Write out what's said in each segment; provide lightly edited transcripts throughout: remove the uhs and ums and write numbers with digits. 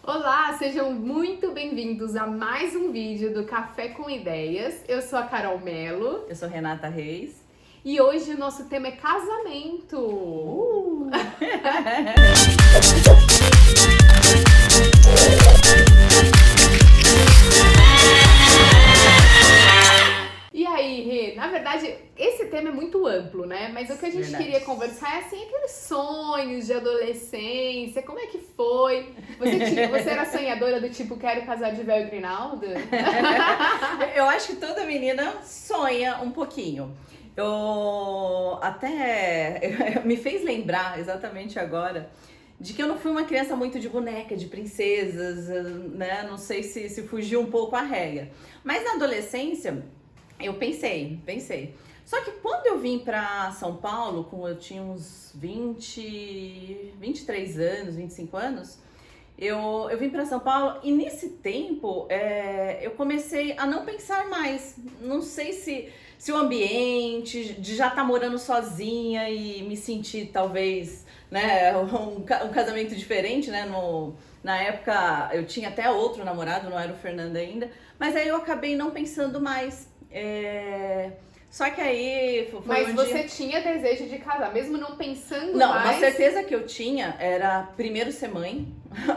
Olá, sejam muito bem-vindos a mais um vídeo do Café com Ideias. Eu sou a Carol Melo Eu sou Renata Reis. e hoje o nosso tema é casamento. E aí, Rê, na verdade, esse tema é muito amplo, né? Mas o que a gente Verdade. queria conversar é assim, aqueles sonhos de adolescência, como é que foi? Você era sonhadora do tipo, quero casar de véu e grinalda? Eu acho que toda menina sonha um pouquinho. Me fez lembrar exatamente agora de que eu não fui uma criança muito de boneca, de princesas, né? Não sei se fugiu um pouco a regra. Mas na adolescência eu pensei. Só que quando eu vim pra São Paulo, eu tinha uns 23 anos, 25 anos, eu vim para São Paulo e nesse tempo eu comecei a não pensar mais. Não sei se o ambiente de já estar morando sozinha e me sentir talvez, né, um casamento diferente, né? Na época eu tinha até outro namorado, não era o Fernando ainda, mas aí eu acabei não pensando mais. Só que aí foi Mas um você dia... tinha desejo de casar, mesmo não pensando Não, mais. uma certeza que eu tinha era primeiro ser mãe.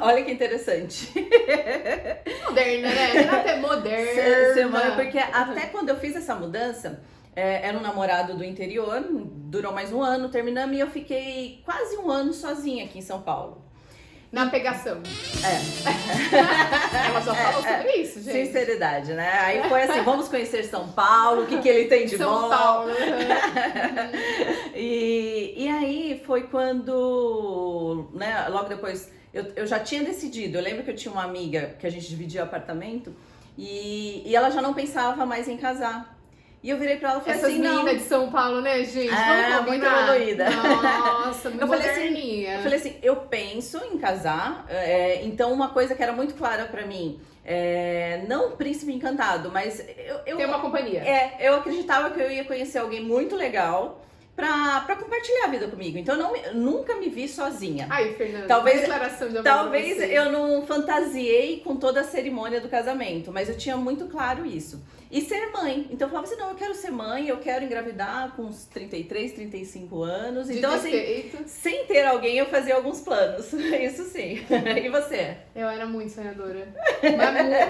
Olha que interessante. Moderna, né? Renata é moderna. Ser mãe, porque até quando eu fiz essa mudança, era um namorado do interior, durou mais um ano, terminamos e eu fiquei quase um ano sozinha aqui em São Paulo. Na pegação. É. Ela só falou sobre isso, gente. Sinceridade, né? Aí foi assim, vamos conhecer São Paulo, o que ele tem de São bom. Paulo. E aí foi quando, né, logo depois, eu já tinha decidido. Eu lembro que eu tinha uma amiga que a gente dividia apartamento e ela já não pensava mais em casar. E eu virei pra ela e falei Essas assim, não. meninas de São Paulo, né, gente? Vamos Muito combinar? evoluída. Nossa, muito Eu falei assim, moderninha. Eu falei assim, eu penso em casar, então uma coisa que era muito clara pra mim, não Príncipe Encantado, mas Tem uma companhia. eu acreditava que eu ia conhecer alguém muito legal pra compartilhar a vida comigo. Então eu nunca me vi sozinha. Aí, Fernanda, Talvez- uma declaração de amor Talvez pra você. eu não fantasiei com toda a cerimônia do casamento, mas eu tinha muito claro isso. E ser mãe. Então eu falava assim, não, eu quero ser mãe, eu quero engravidar com uns 33, 35 anos. De Então assim, defeito. sem ter alguém, eu fazia alguns planos. Isso sim. E você? Eu era muito sonhadora.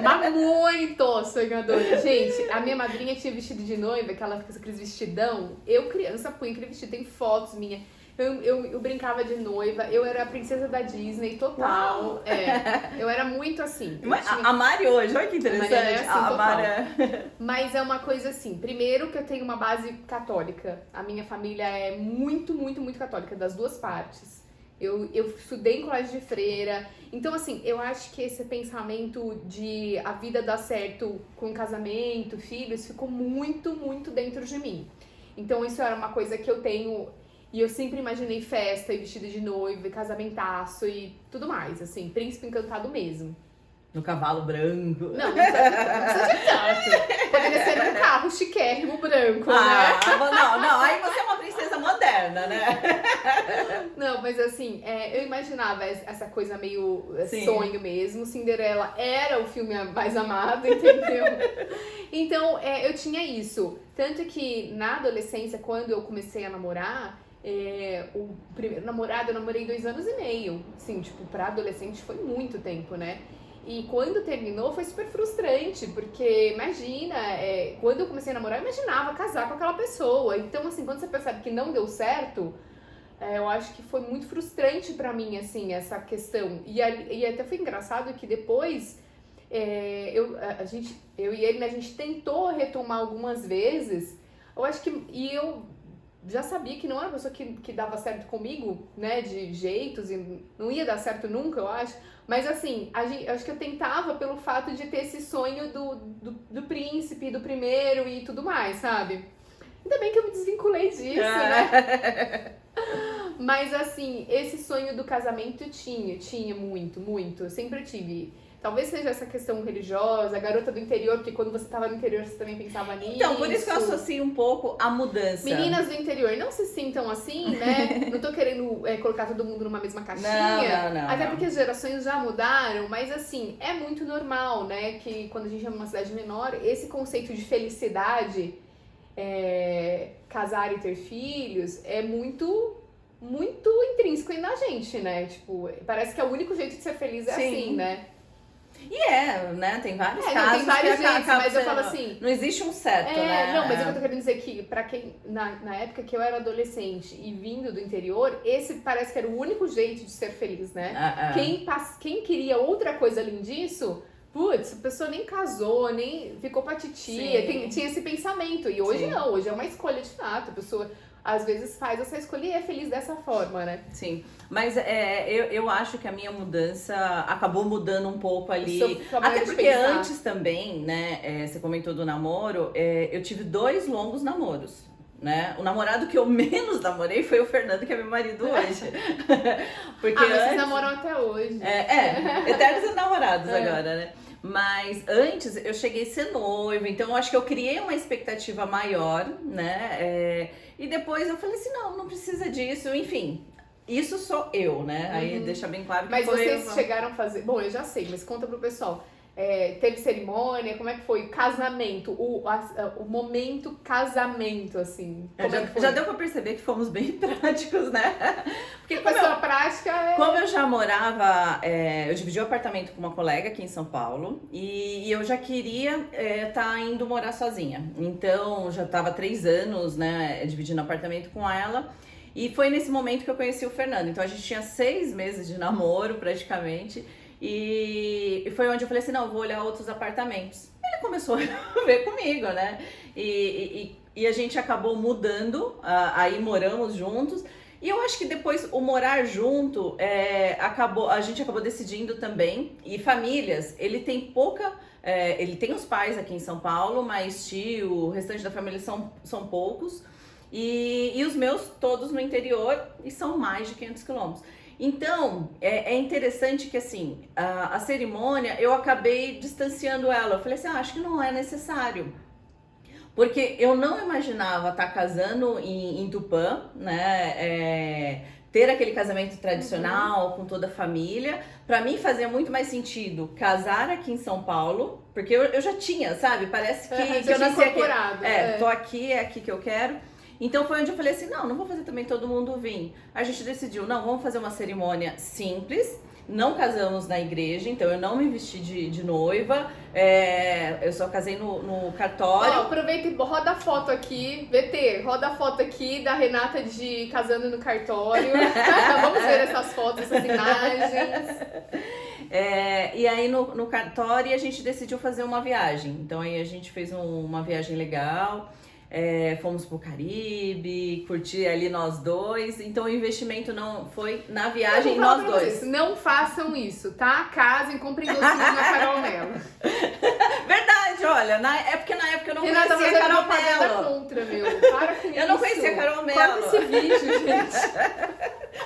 Mas muito sonhadora. Gente, a minha madrinha tinha vestido de noiva, aqueles vestidão. Eu, criança, fui aquele vestido, tem fotos minhas. Eu brincava de noiva, eu era a princesa da Disney total. Uau. Eu era muito assim. Eu Mas tinha- a Mari hoje, olha que interessante. A Mari é assim, a total. Mari Mas é uma coisa assim, primeiro que eu tenho uma base católica. A minha família é muito, muito, muito católica, das duas partes. Eu estudei em colégio de freira. Então, assim, eu acho que esse pensamento de a vida dar certo com casamento, filhos, ficou muito, muito dentro de mim. Então, isso era uma coisa que eu tenho... E eu sempre imaginei festa e vestido de noiva e casamentaço e tudo mais, assim, príncipe encantado mesmo. no cavalo branco. Não precisa de tanto. Poderia ser um carro chiquérrimo branco, né? Não, aí você é uma princesa moderna, né? Não, mas assim, eu imaginava essa coisa meio Sim. sonho mesmo. Cinderela era o filme mais amado, entendeu? Então, eu tinha isso. Tanto que na adolescência, quando eu comecei a namorar, o primeiro namorado eu namorei 2 anos e meio. Assim, tipo, pra adolescente foi muito tempo, né? E quando terminou foi super frustrante, porque imagina, quando eu comecei a namorar, eu imaginava casar com aquela pessoa. Então, assim, quando você percebe que não deu certo, eu acho que foi muito frustrante pra mim, assim, essa questão. E até foi engraçado que depois, eu e ele, né, a gente tentou retomar algumas vezes. Eu acho que... E eu já sabia que não era uma pessoa que dava certo comigo, né, de jeitos, e não ia dar certo nunca, eu acho. Mas assim, eu acho que eu tentava pelo fato de ter esse sonho do príncipe, do primeiro e tudo mais, sabe? Ainda bem que eu me desvinculei disso, né? Mas assim, esse sonho do casamento tinha muito, muito. Eu sempre tive. Talvez seja essa questão religiosa, a garota do interior, porque quando você tava no interior você também pensava nisso. Então, por isso que eu associo um pouco a mudança. Meninas do interior, não se sintam assim, né? Não tô querendo colocar todo mundo numa mesma caixinha. Não, até porque as gerações já mudaram, mas assim, é muito normal, né? Que quando a gente é uma cidade menor, esse conceito de felicidade, casar e ter filhos, é muito intrínseco na gente, né? Tipo, parece que é o único jeito de ser feliz é assim, né? E né? Tem vários casos. Não, tem vários que jeitos, mas eu sendo, falo assim... Não existe um certo, né? Não, mas o que eu tô querendo dizer é que, pra quem... Na época que eu era adolescente e vindo do interior, esse parece que era o único jeito de ser feliz, né? Quem queria outra coisa além disso... Putz, a pessoa nem casou, nem ficou pra titia, tinha esse pensamento. E hoje não, hoje é uma escolha de fato. A pessoa... Às vezes faz essa escolha e é feliz dessa forma, né? Sim, mas eu acho que a minha mudança acabou mudando um pouco ali. Até porque antes também, né, você comentou do namoro, eu tive 2 longos namoros. Né? O namorado que eu menos namorei foi o Fernando, que é meu marido hoje. Porque mas vocês namoram até hoje. Eternos namorados agora, né? Mas antes eu cheguei a ser noiva, então eu acho que eu criei uma expectativa maior, né? E depois eu falei assim, não precisa disso, enfim. Isso sou eu, né? Aí deixa bem claro que mas vocês chegaram a fazer... Bom, eu já sei, mas conta pro pessoal. Teve cerimônia, como é que foi? Casamento, o momento casamento, assim. Já deu pra perceber que fomos bem práticos, né? Porque a pessoa prática Como eu já morava, eu dividi o apartamento com uma colega aqui em São Paulo e eu já queria tá indo morar sozinha. Então, já tava 3 anos, né, dividindo apartamento com ela. E foi nesse momento que eu conheci o Fernando. Então, a gente tinha 6 meses de namoro, praticamente. E foi onde eu falei assim, não, eu vou olhar outros apartamentos. Ele começou a ver comigo, né? E a gente acabou mudando, aí moramos juntos. E eu acho que depois o morar junto, a gente acabou decidindo também. E famílias, ele tem pouca... ele tem os pais aqui em São Paulo, mas tio, o restante da família são poucos. E os meus todos no interior, e são mais de 500 quilômetros. Então, é interessante que, assim, a cerimônia, eu acabei distanciando ela. Eu falei assim, acho que não é necessário. Porque eu não imaginava estar casando em Tupã, né? Ter aquele casamento tradicional com toda a família. Pra mim fazia muito mais sentido casar aqui em São Paulo, porque eu já tinha, sabe? Parece que eu nasci aqui. Tô aqui, é aqui que eu quero. Então foi onde eu falei assim, não vou fazer também todo mundo vir. A gente decidiu, não, vamos fazer uma cerimônia simples, não casamos na igreja, então eu não me vesti de noiva, eu só casei no cartório. Aproveita e roda a foto aqui, VT, roda a foto aqui da Renata de casando no cartório. Vamos ver essas fotos, essas imagens. E aí no cartório a gente decidiu fazer uma viagem, então aí a gente fez uma viagem legal. Fomos pro Caribe, curtir ali nós dois. Então o investimento não foi na viagem nós dois. Vocês, não façam isso, tá? Casem, comprem docinhos na Carol Mello. Verdade, olha, é porque na época eu não Renata, conhecia a Carol Mello. Contra, meu. Para com eu não conhecia a Carol Mello. Corta esse vídeo, gente.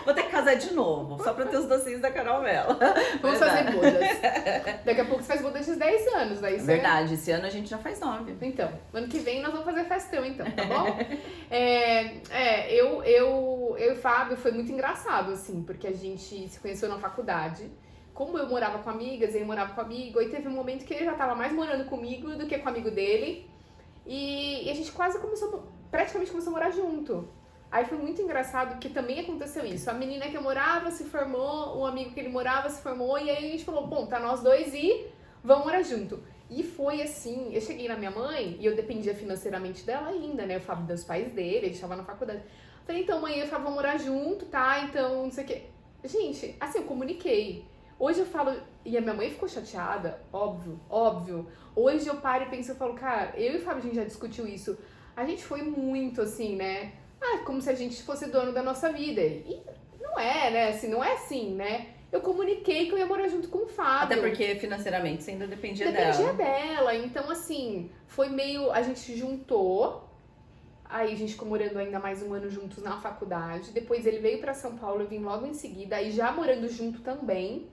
Vou ter que casar de novo, só pra ter os docinhos da Carol Mello. Vamos fazer bodas. Daqui a pouco você faz bodas de 10 anos. Daí você... Verdade, esse ano a gente já faz 9. Então, ano que vem nós vamos fazer festão, então, tá bom? Eu e o Fábio foi muito engraçado, assim, porque a gente se conheceu na faculdade. Como eu morava com amigas, ele morava com amigo, aí teve um momento que ele já tava mais morando comigo do que com o amigo dele. E a gente praticamente começou a morar junto. Aí foi muito engraçado que também aconteceu isso. A menina que eu morava se formou, o amigo que ele morava se formou, e aí a gente falou, bom, tá nós dois e vamos morar junto. E foi assim, eu cheguei na minha mãe, e eu dependia financeiramente dela ainda, né? O Fábio dos pais dele, ele estava na faculdade. Falei, então mãe, eu vamos morar junto, tá? Então, não sei o quê. Gente, assim, eu comuniquei. Hoje eu falo, e a minha mãe ficou chateada, óbvio. Hoje eu paro e penso, eu falo, cara, eu e o Fábio, a gente já discutiu isso. A gente foi muito assim, né? Como se a gente fosse dono da nossa vida. E não é, né? Assim, não é assim, né? Eu comuniquei que eu ia morar junto com o Fábio. Até porque financeiramente você ainda dependia dela. Então, assim, foi meio... A gente juntou Aí a gente ficou morando ainda mais um ano juntos na faculdade. Depois ele veio pra São Paulo, eu vim logo em seguida, aí já morando junto também.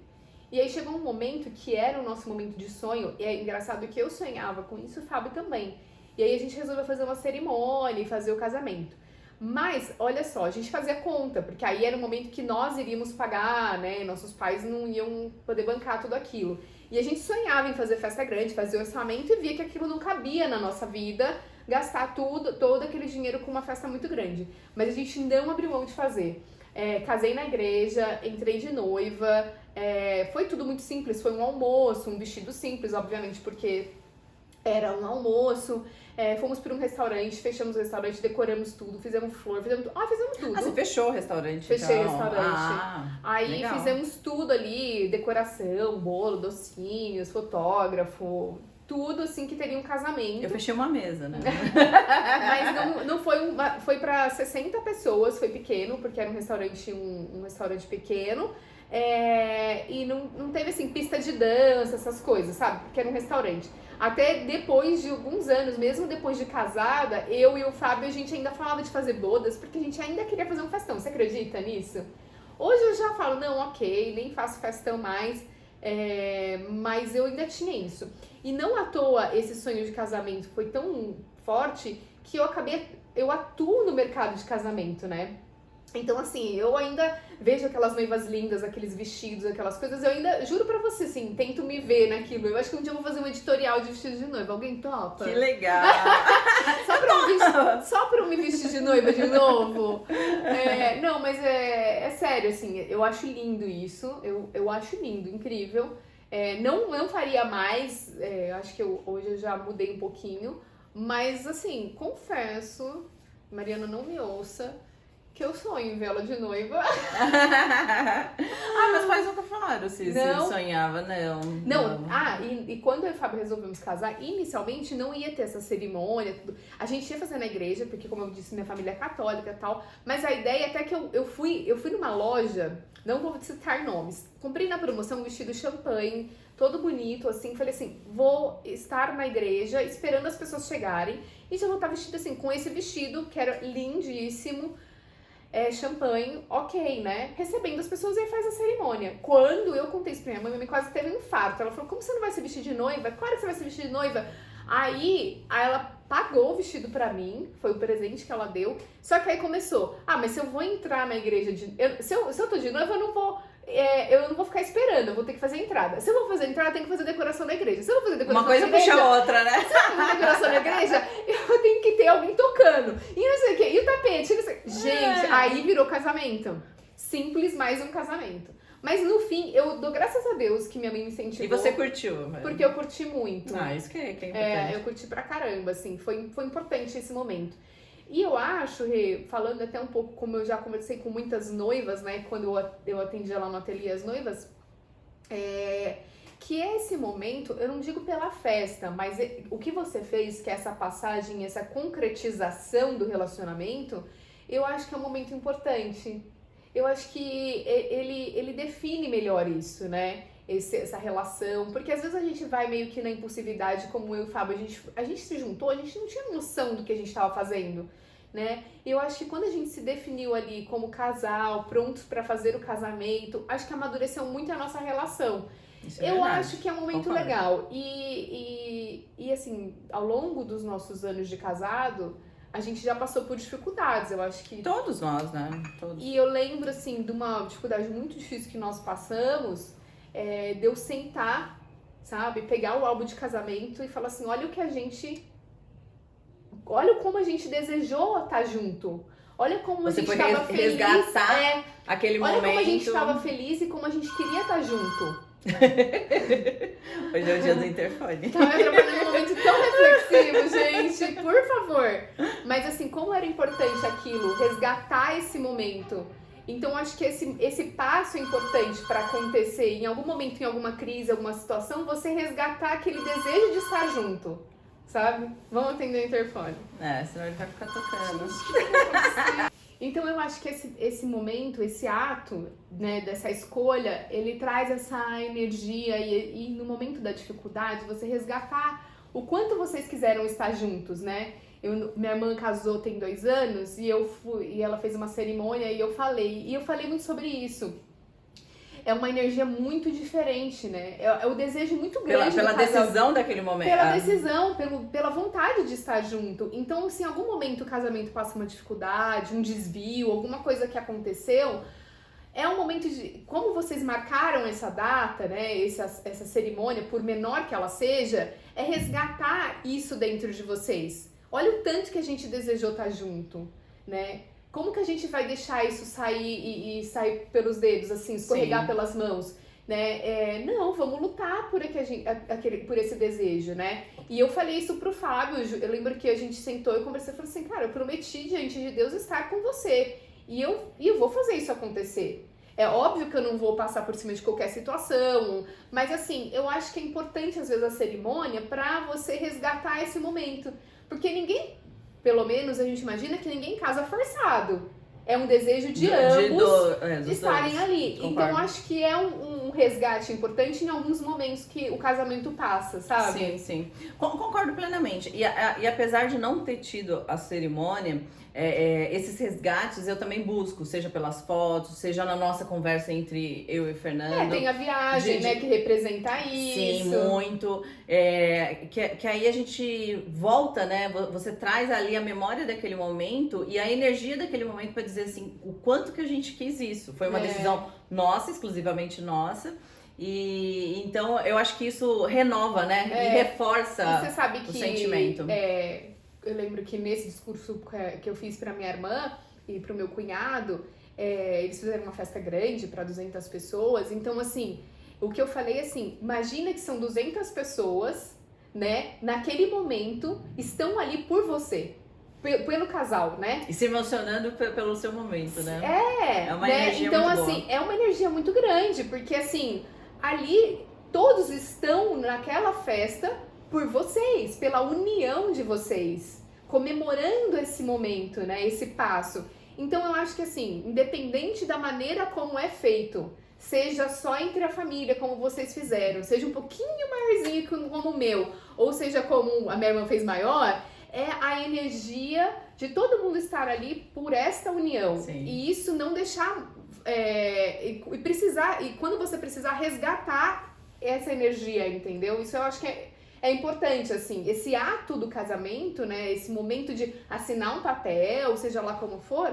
E aí chegou um momento que era o nosso momento de sonho, e é engraçado que eu sonhava com isso, o Fábio também. E aí a gente resolveu fazer uma cerimônia e fazer o casamento. Mas, olha só, a gente fazia conta, porque aí era o momento que nós iríamos pagar, né? Nossos pais não iam poder bancar tudo aquilo. E a gente sonhava em fazer festa grande, fazer orçamento e via que aquilo não cabia na nossa vida, gastar todo aquele dinheiro com uma festa muito grande. Mas a gente não abriu mão de fazer. Casei na igreja, entrei de noiva, foi tudo muito simples, foi um almoço, um vestido simples, obviamente, porque era um almoço. Fomos para um restaurante, fechamos o restaurante, decoramos tudo, fizemos flor, fizemos tudo. Ah, você fechou o restaurante? Fechei então. o restaurante. Aí legal. fizemos tudo ali, decoração, bolo, docinhos, fotógrafo, tudo assim que teria um casamento. Eu fechei uma mesa, né? Mas não foi para 60 pessoas, foi pequeno, porque era um restaurante pequeno. E não teve assim pista de dança, essas coisas, sabe? Porque era um restaurante. Até depois de alguns anos, mesmo depois de casada, eu e o Fábio, a gente ainda falava de fazer bodas, porque a gente ainda queria fazer um festão. Você acredita nisso? Hoje eu já falo, não, ok, nem faço festão mais, mas eu ainda tinha isso. E não à toa esse sonho de casamento foi tão forte que eu atuo no mercado de casamento, né? Então, assim, eu ainda vejo aquelas noivas lindas, aqueles vestidos, aquelas coisas, eu ainda, juro pra você, assim, tento me ver naquilo. Eu acho que um dia eu vou fazer um editorial de vestido de noiva. Alguém topa? Que legal! Só pra eu me vestir de noiva de novo? Não, mas é sério, assim, eu acho lindo isso. Eu acho lindo, incrível. Não faria mais, acho que hoje eu já mudei um pouquinho. Mas, assim, confesso, Mariana, não me ouça, que eu sonho em vê-la de noiva. Meus pais nunca falaram se sonhava, não. E quando eu e o Fábio resolvemos casar, inicialmente não ia ter essa cerimônia, tudo. A gente ia fazer na igreja, porque como eu disse, minha família é católica e tal, mas a ideia até que eu fui numa loja, não vou citar nomes, comprei na promoção um vestido champanhe, todo bonito, assim, falei assim, vou estar na igreja esperando as pessoas chegarem, e já vou estar vestida assim, com esse vestido, que era lindíssimo, champanhe, ok, né? Recebendo as pessoas e aí faz a cerimônia. Quando eu contei isso pra minha mãe quase teve um infarto. Ela falou, como você não vai se vestir de noiva? Claro que você vai se vestir de noiva. Aí ela pagou o vestido pra mim, foi o presente que ela deu. Só que aí começou, mas se eu vou entrar na igreja, se eu tô de noiva, eu não vou ficar esperando, eu vou ter que fazer a entrada. Se eu vou fazer a entrada, eu tenho que fazer decoração na igreja. Se eu vou fazer decoração na igreja... Uma coisa puxa a outra, né? Se eu vou fazer decoração na igreja, eu tenho que ter alguém tocando. E não sei o quê. E o tapete, não sei... Gente, aí virou casamento. Simples, mais um casamento. Mas no fim, eu dou graças a Deus que minha mãe me incentivou. E você curtiu? Porque eu curti muito. Isso que é importante. Eu curti pra caramba, assim. Foi importante esse momento. E eu acho, Rê, falando até um pouco como eu já conversei com muitas noivas, né, quando eu atendia lá no ateliê as noivas, que esse momento, eu não digo pela festa, mas o que você fez, que é essa passagem, essa concretização do relacionamento, eu acho que é um momento importante. Eu acho que ele define melhor isso, né? Essa relação, porque às vezes a gente vai meio que na impulsividade, como eu e o Fábio, a gente se juntou, a gente não tinha noção do que a gente estava fazendo, né? E eu acho que quando a gente se definiu ali como casal, prontos para fazer o casamento, acho que amadureceu muito a nossa relação. Eu acho que é um momento legal. E assim, ao longo dos nossos anos de casado, a gente já passou por dificuldades, eu acho que... Todos nós, né? Todos. E eu lembro, assim, de uma dificuldade muito difícil que nós passamos, de eu sentar, sabe, pegar o álbum de casamento e falar assim, olha como a gente desejou estar junto. Olha como a gente estava feliz. Resgatar aquele momento. Olha como a gente estava feliz e como a gente queria estar junto. Hoje é o dia do interfone. Tava trabalhando num momento tão reflexivo, gente, por favor. Mas assim, como era importante aquilo, resgatar esse momento. Então acho que esse passo é importante para acontecer em algum momento, em alguma crise, alguma situação, você resgatar aquele desejo de estar junto, sabe? Vamos atender o interfone. Senão ele vai ficar tocando. Então eu acho que esse momento, esse ato, né, dessa escolha, ele traz essa energia e no momento da dificuldade, você resgatar o quanto vocês quiseram estar juntos, né? Minha irmã casou tem 2 anos e eu fui, e ela fez uma cerimônia e eu falei muito sobre isso. É uma energia muito diferente, né? É o desejo muito grande Pela decisão daquele momento. Pela decisão, pela vontade de estar junto. Então, se em algum momento o casamento passa uma dificuldade, um desvio, alguma coisa que aconteceu, é um momento de... Como vocês marcaram essa data, né? Essa cerimônia, por menor que ela seja, é resgatar isso dentro de vocês. Olha o tanto que a gente desejou estar junto, né? Como que a gente vai deixar isso sair e sair pelos dedos, assim, escorregar pelas mãos, né? Não, vamos lutar por esse desejo, né? E eu falei isso pro Fábio, eu lembro que a gente sentou e conversei, falei assim, cara, eu prometi diante de Deus estar com você, e eu vou fazer isso acontecer. É óbvio que eu não vou passar por cima de qualquer situação, mas assim, eu acho que é importante às vezes a cerimônia pra você resgatar esse momento, porque ninguém... Pelo menos a gente imagina que ninguém casa forçado. É um desejo de ambos de estarem ali. Concordo. Então, acho que é um resgate importante em alguns momentos que o casamento passa, sabe? Sim, sim. Concordo plenamente. E apesar de não ter tido a cerimônia, esses resgates eu também busco, seja pelas fotos, seja na nossa conversa entre eu e o Fernando. Tem a viagem, né, que representa isso. Sim, muito. Que aí a gente volta, né? Você traz ali a memória daquele momento e a energia daquele momento para dizer assim, o quanto que a gente quis isso. Foi uma decisão nossa, exclusivamente nossa. E então eu acho que isso renova, né? E reforça e você sabe o sentimento. Eu lembro que nesse discurso que eu fiz pra minha irmã e pro meu cunhado, eles fizeram uma festa grande para 200 pessoas. Então, assim, o que eu falei assim, imagina que são 200 pessoas, né? Naquele momento, estão ali por você. Pelo casal, né? E se emocionando pelo seu momento, né? É uma né? energia então, muito assim, boa. é uma energia muito grande, porque assim, ali todos estão naquela festa por vocês, pela união de vocês, comemorando esse momento, né? Esse passo. Então, eu acho que assim, independente da maneira como é feito, seja só entre a família, como vocês fizeram, seja um pouquinho maiorzinho como o meu, ou seja como a minha irmã fez maior, é a energia de todo mundo estar ali por esta união. Sim. E isso não deixar... e quando você precisar resgatar essa energia, entendeu? Isso eu acho que é importante, assim, esse ato do casamento, né, esse momento de assinar um papel, seja lá como for,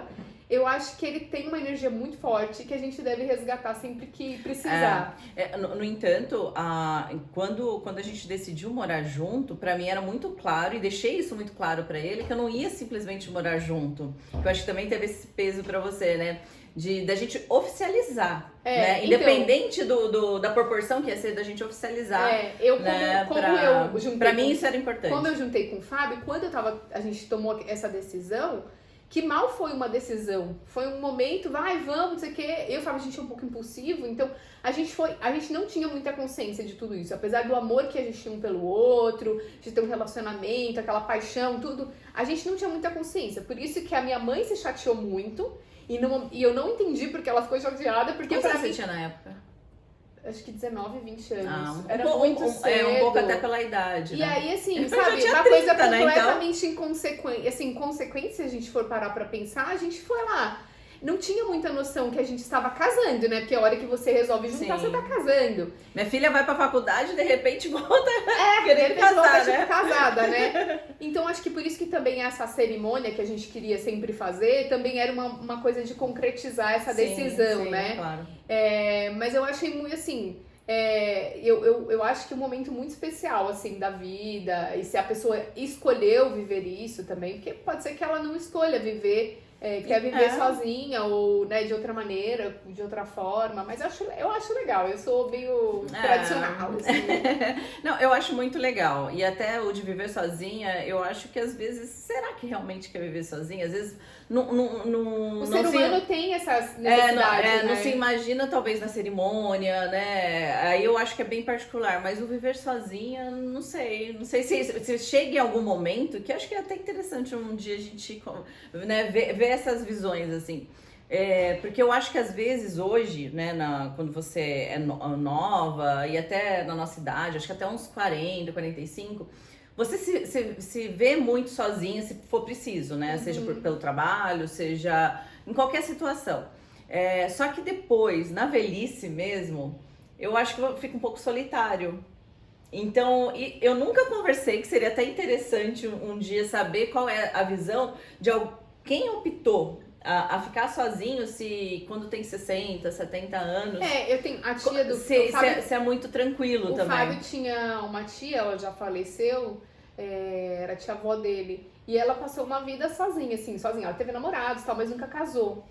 eu acho que ele tem uma energia muito forte que a gente deve resgatar sempre que precisar. No entanto, quando a gente decidiu morar junto, pra mim era muito claro, e deixei isso muito claro pra ele, que eu não ia simplesmente morar junto. Eu acho que também teve esse peso pra você, né? Da gente oficializar, né? Independente da proporção que ia ser da gente oficializar. Pra mim isso era importante. Como eu juntei com o Fábio, quando a gente tomou essa decisão, que mal foi uma decisão, foi um momento, vamos, não sei o quê. Eu falava, a gente é um pouco impulsivo, então a gente não tinha muita consciência de tudo isso, apesar do amor que a gente tinha um pelo outro, de ter um relacionamento, aquela paixão, tudo, a gente não tinha muita consciência, por isso que a minha mãe se chateou muito, e eu não entendi porque ela ficou chateada, porque quantos anos você tinha na época? Acho que 19, 20 anos. Era muito cedo. Um pouco até pela idade, E né? aí, assim, sabe, uma 30, né, coisa então? completamente inconsequente. Assim, consequência, se a gente for parar pra pensar, a gente foi lá. Não tinha muita noção que a gente estava casando, né? Porque a hora que você resolve juntar, você tá casando. Minha filha vai pra faculdade e de repente volta querendo casar, volta, né? tipo, casada, né? Então, acho que por isso que também essa cerimônia que a gente queria sempre fazer, também era uma coisa de concretizar essa decisão, sim, né? Claro. Mas eu achei muito, assim... eu acho que é um momento muito especial, assim, da vida. E se a pessoa escolheu viver isso também, porque pode ser que ela não escolha viver... quer viver sozinha ou, né, de outra maneira, de outra forma, mas eu acho legal, eu sou meio tradicional, assim. Não, eu acho muito legal, e até o de viver sozinha, eu acho que às vezes, será que realmente quer viver sozinha? Às vezes, o ser humano tem essas necessidades, não se imagina talvez na cerimônia, né, aí eu acho que é bem particular, mas o viver sozinha, não sei se chega em algum momento, que acho que é até interessante um dia a gente, né, ver essas visões, assim. Porque eu acho que às vezes hoje, né, quando você é nova e até na nossa idade, acho que até uns 40, 45, você se vê muito sozinha se for preciso, né? Seja pelo trabalho, seja em qualquer situação. Só que depois, na velhice mesmo, eu acho que fica um pouco solitário. Então, eu nunca conversei, que seria até interessante um dia saber qual é a visão de quem optou a ficar sozinho quando tem 60, 70 anos. Eu tenho a tia do se é muito tranquilo também. O Fábio tinha uma tia, ela já faleceu, era a tia-avó dele. E ela passou uma vida sozinha, assim, sozinha. Ela teve namorados e tal, mas nunca casou.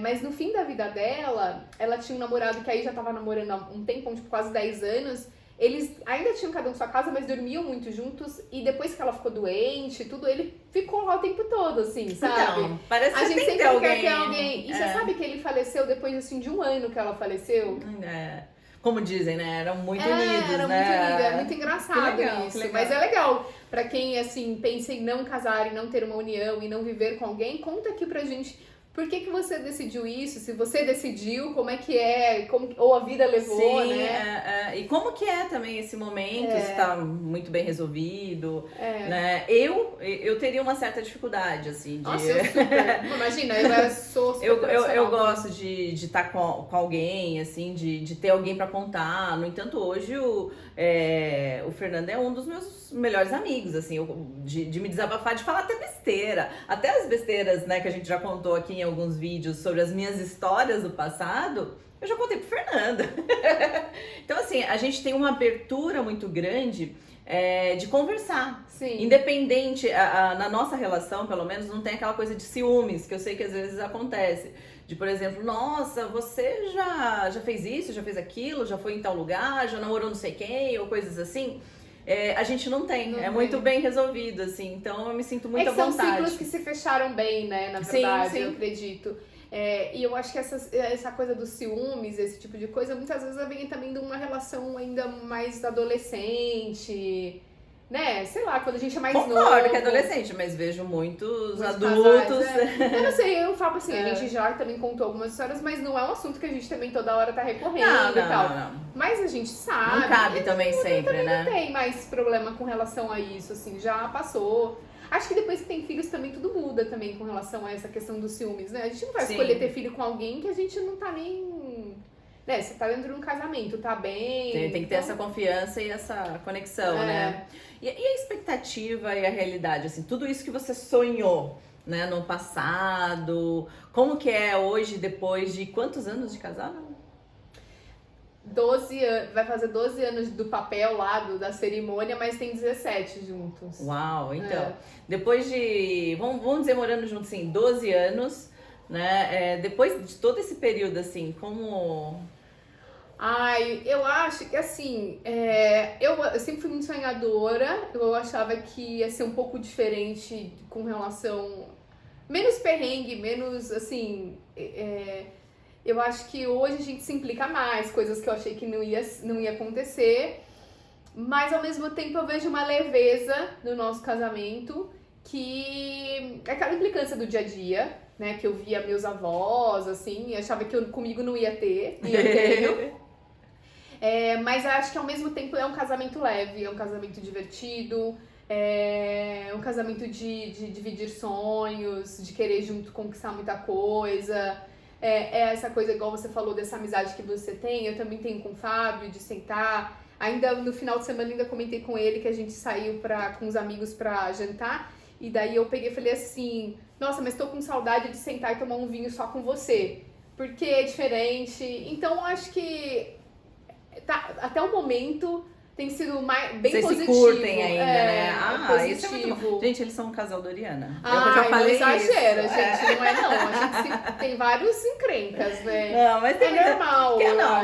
Mas no fim da vida dela, ela tinha um namorado que aí já tava namorando há um tempão, tipo quase 10 anos. Eles ainda tinham cada um sua casa, mas dormiam muito juntos. E depois que ela ficou doente e tudo, ele ficou lá o tempo todo, assim, sabe? Então, parece que a gente tem sempre quer ter alguém. E É. você sabe que ele faleceu depois, assim, de um ano que ela faleceu? Como dizem, né? Eram muito unidos, Era né? muito unido, é muito engraçado legal, isso. legal. Mas é legal. Pra quem, assim, pensa em não casar e não ter uma união e não viver com alguém, conta aqui pra gente por que você decidiu isso, se você decidiu, como é que é, ou a vida levou, Sim, né? E como que é também esse momento, se tá muito bem resolvido, né? Eu teria uma certa dificuldade, assim, de... Nossa, eu super. Imagina, eu sou super eu gosto de estar com alguém, assim, de ter alguém pra contar. No entanto, hoje o Fernando é um dos meus melhores amigos, assim, de me desabafar, de falar até besteira. Até as besteiras, né, que a gente já contou aqui em alguns vídeos sobre as minhas histórias do passado, eu já contei pro Fernando. Então, assim, a gente tem uma abertura muito grande de conversar. Sim. Independente, na nossa relação, pelo menos, não tem aquela coisa de ciúmes, que eu sei que às vezes acontece. De, por exemplo, nossa, você já fez isso, já fez aquilo, já foi em tal lugar, já namorou não sei quem, ou coisas assim. A gente não tem, muito bem resolvido, assim, então eu me sinto muito à vontade. São ciclos que se fecharam bem, né, na verdade, sim. eu acredito. E eu acho que essa coisa dos ciúmes, esse tipo de coisa, muitas vezes vem também de uma relação ainda mais adolescente, né? Sei lá, quando a gente é mais novo. Concordo que é adolescente, mas vejo muitos adultos. Casais, Eu não sei, eu falo assim, a gente já também contou algumas histórias, mas não é um assunto que a gente também toda hora tá recorrendo e tal. Não. Mas a gente sabe. Não cabe também sempre, né? Não tem mais problema com relação a isso, assim, já passou. Acho que depois que tem filhos também tudo muda também com relação a essa questão dos ciúmes, né? A gente não vai escolher ter filho com alguém que a gente não tá nem... Né, você tá dentro de um casamento, tá bem... Tem que ter essa confiança e essa conexão, né? E a expectativa e a realidade, assim, tudo isso que você sonhou, né, no passado, como que é hoje, depois de quantos anos de casado? 12 anos, vai fazer 12 anos do papel lá, da cerimônia, mas tem 17 juntos. Uau, então, depois de, vamos dizer, morando juntos, assim, 12 anos, né, depois de todo esse período, assim, como... Ai, eu acho que assim, eu sempre fui muito sonhadora, eu achava que ia ser um pouco diferente com relação, menos perrengue, menos assim, eu acho que hoje a gente se implica mais, coisas que eu achei que não ia acontecer, mas ao mesmo tempo eu vejo uma leveza no nosso casamento, que é aquela implicância do dia a dia, né, que eu via meus avós, assim, achava que comigo não ia ter, e eu tenho. Mas eu acho que ao mesmo tempo é um casamento leve, é um casamento divertido, é um casamento de dividir sonhos, de querer junto conquistar muita coisa. Essa coisa, igual você falou, dessa amizade que você tem, eu também tenho com o Fábio, de sentar. Ainda no final de semana ainda comentei com ele que a gente saiu com os amigos pra jantar. E daí eu peguei e falei assim, nossa, mas tô com saudade de sentar e tomar um vinho só com você. Porque é diferente. Então eu acho que até o momento tem sido bem Vocês positivo. Vocês se curtem ainda, né? Positivo. Isso é muito bom. Gente, eles são um casal Doriana. Eu já falei não exagera, gente. Não é não. A gente tem vários encrencas, né? Não, mas tem normal,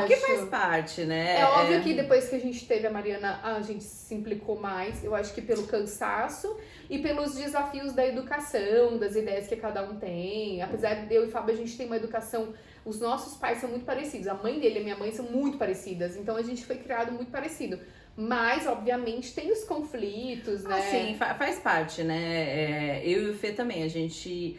que faz parte, né? É óbvio que depois que a gente teve a Mariana, a gente se implicou mais. Eu acho que pelo cansaço e pelos desafios da educação, das ideias que cada um tem. Apesar de eu e o Fábio, a gente tem uma educação... Os nossos pais são muito parecidos. A mãe dele e a minha mãe são muito parecidas. Então, a gente foi criado muito parecido. Mas, obviamente, tem os conflitos, né? Sim, faz parte, né? Eu e o Fê também. A gente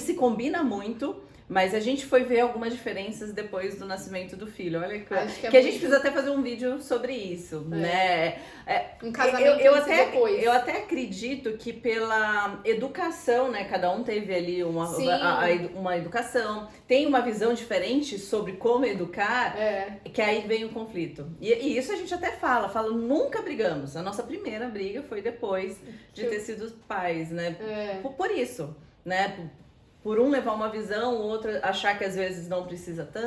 se combina muito, Mas a gente foi ver algumas diferenças depois do nascimento do filho. Olha que, Acho que é que a gente muito- precisa até fazer um vídeo sobre isso, né? Um casamento Eu antes e até, depois. eu até acredito que pela educação, né? Cada um teve ali Sim. uma educação, tem uma visão diferente sobre como educar, que aí vem o conflito. E isso a gente até fala, nunca brigamos. A nossa primeira briga foi depois de ter sido pais, né? Por isso, né? Por um levar uma visão, o outro achar que às vezes não precisa tanto.